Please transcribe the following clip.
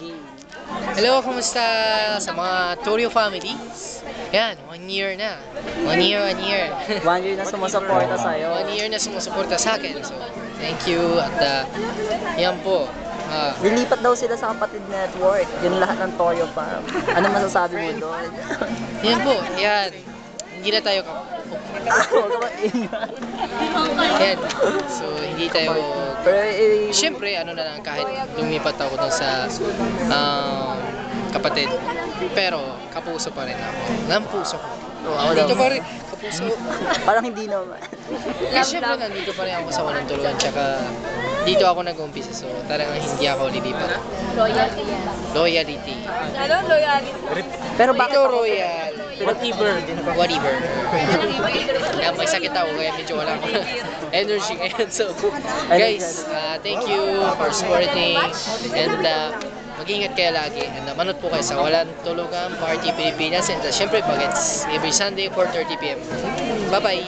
Pogi. Hello, kumusta sa mga Torio families? Yan, 1 year na. 1 year. 1 year na sumusuporta sa'yo. 1 year na sumusuporta sa akin. So, thank you. At yan po. Lilipat daw sila sa Kapatid Network. Yung lahat ng Toyo Farm. Ano masasabi mo doon? Yan po, yan. Hindi na tayo Huwag ka maingay. yan. So, hindi tayo... Pero Siyempre, ano na lang, kahit lumipat ako dun sa kapatid. Pero, kapuso pa rin ako. Ng puso ko. Dito pa rin, kapuso. parang hindi naman. Siyempre, nandito pa rin ako sa walang tulugan. Tsaka, dito ako nag-umpisa. So, talagang hindi ako lilipat. Loyalty yan. Loyalty. Ano? Loyalty? Pero bakit Dito, ako? royal. Whatever. Kaya may sakit ako, kaya medyo wala ko energy ngayon. So, guys, thank you for supporting. And, mag-ingat kayo lagi. And manood po kayo sa Walang Tulugan Party Pilipinas. And syempre, bagets every Sunday, 4:30 PM. Bye-bye!